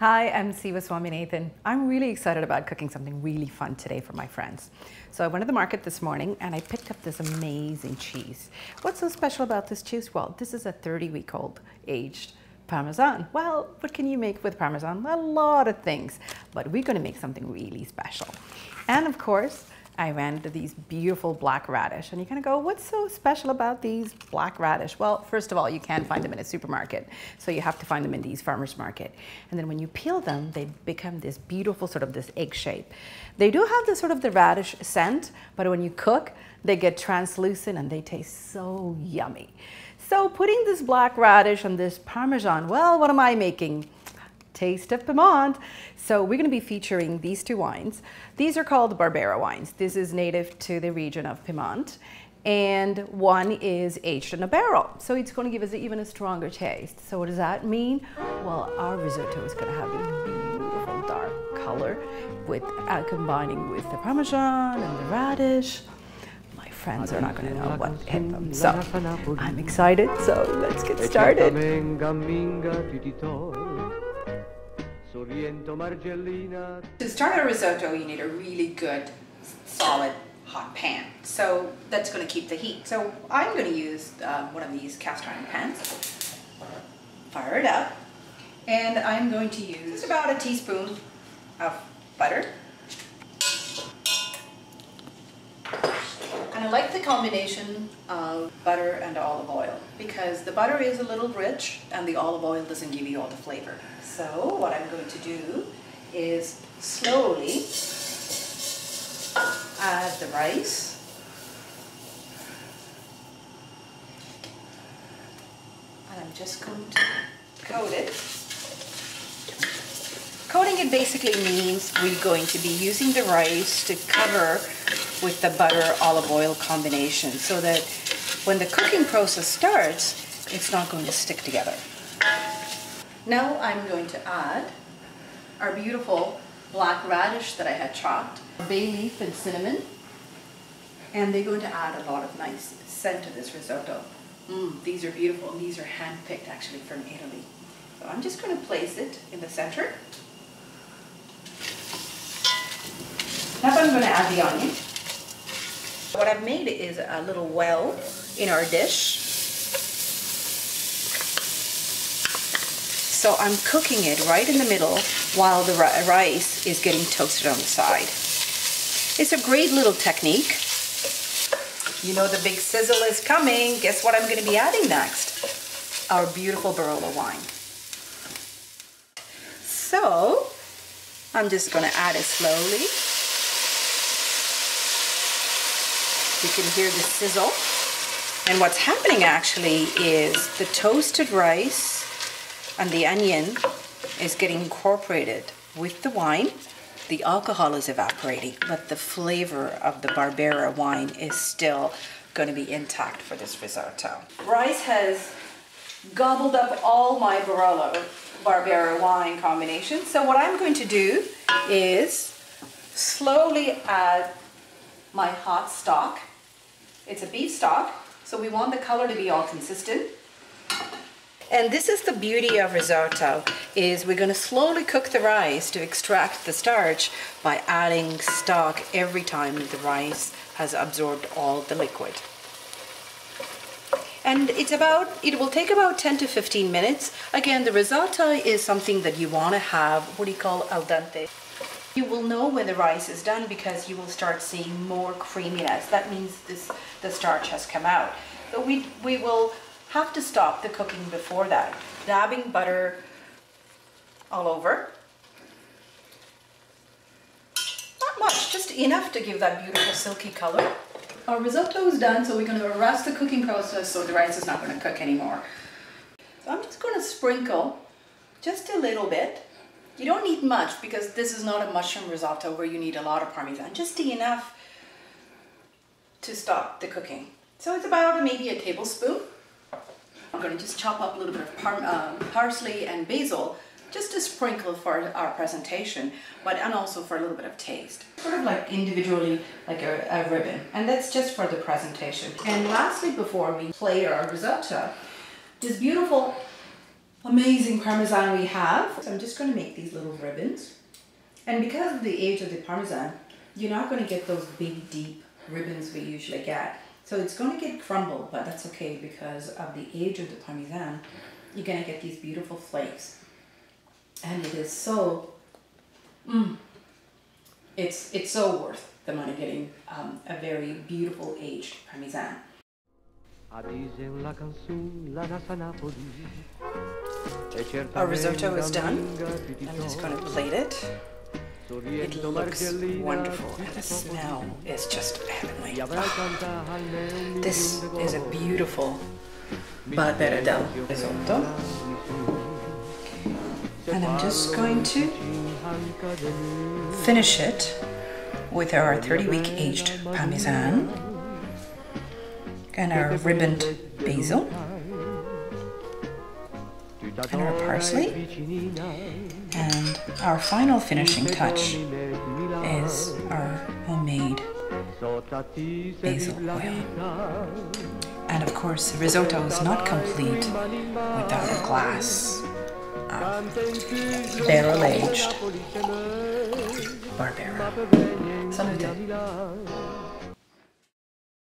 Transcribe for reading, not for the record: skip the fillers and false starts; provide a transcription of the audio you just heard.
Hi, I'm Siva. I'm really excited about cooking something really fun today for my friends. So I went to the market this morning and I picked up this amazing cheese. What's so special about this cheese? Well, this is a 30-week-old aged Parmesan. Well, what can you make with Parmesan? A lot of things, but we're going to make something really special. And of course, I ran into these beautiful black radish, and you kind of go, what's so special about these black radish? Well, first of all, you can't find them in a supermarket, so you have to find them in these farmers market. And then when you peel them, they become this beautiful sort of this egg shape. They do have the sort of the radish scent, but when you cook, they get translucent and they taste so yummy. So putting this black radish on this Parmesan, well, what am I making? Taste of Piedmont. So we're going to be featuring these two wines. These are called Barolo wines. This is native to the region of Piedmont, and one is aged in a barrel. So it's going to give us even a stronger taste. So what does that mean? Well, our risotto is going to have this beautiful dark color with combining with the Parmesan and the radish. My friends are not going to know what hit them. So I'm excited. So let's get started. To start a risotto, you need a really good, solid, hot pan. So that's going to keep the heat. So I'm going to use one of these cast iron pans. Fire it up. And I'm going to use just about a teaspoon of butter. And I like the combination of butter and olive oil because the butter is a little rich and the olive oil doesn't give you all the flavor. So what I'm going to do is slowly add the rice. And I'm just going to coat it. Coating it basically means we're going to be using the rice to cover with the butter olive oil combination so that when the cooking process starts, it's not going to stick together. Now I'm going to add our beautiful black radish that I had chopped, bay leaf and cinnamon, and they're going to add a lot of nice scent to this risotto. These are beautiful, and these are hand-picked actually from Italy. So I'm just going to place it in the center. Now I'm going to add the onion. What I've made is a little well in our dish. So I'm cooking it right in the middle while the rice is getting toasted on the side. It's a great little technique. You know the big sizzle is coming. Guess what I'm going to be adding next? Our beautiful Barolo wine. So I'm just going to add it slowly. You can hear the sizzle. And what's happening actually is the toasted rice and the onion is getting incorporated with the wine. The alcohol is evaporating, but the flavor of the Barolo wine is still going to be intact for this risotto. Rice has gobbled up all my Barolo wine combination. So what I'm going to do is slowly add my hot stock. It's a beef stock, so we want the color to be all consistent. And this is the beauty of risotto, is we're going to slowly cook the rice to extract the starch by adding stock every time the rice has absorbed all the liquid. And it will take about 10 to 15 minutes. Again, the risotto is something that you want to have, what do you call al dente? You will know when the rice is done because you will start seeing more creaminess. That means the starch has come out. So we will have to stop the cooking before that. Dabbing butter all over. Not much, just enough to give that beautiful silky color. Our risotto is done, so we're going to arrest the cooking process so the rice is not going to cook anymore. So I'm just going to sprinkle just a little bit. You don't need much because this is not a mushroom risotto where you need a lot of Parmesan, just enough to stop the cooking. So it's about maybe a tablespoon. I'm going to just chop up a little bit of parsley and basil just to sprinkle for our presentation, and also for a little bit of taste. Sort of like individually, like a ribbon. And that's just for the presentation. And lastly, before we plate our risotto, this beautiful amazing Parmesan we have. So I'm just going to make these little ribbons. And because of the age of the Parmesan, you're not going to get those big, deep ribbons we usually get. So it's going to get crumbled, but that's okay because of the age of the Parmesan. You're going to get these beautiful flakes. And it is so, it's so worth the money getting a very beautiful aged Parmesan. Our risotto is done. I'm just going to plate it. It looks wonderful and the smell is just heavenly. Oh, this is a beautiful Barolo del risotto. And I'm just going to finish it with our 30-week aged Parmesan and our ribboned basil and our parsley, and our final finishing touch is our homemade basil oil. And of course, the risotto is not complete without a glass of barrel-aged Barolo. Salute.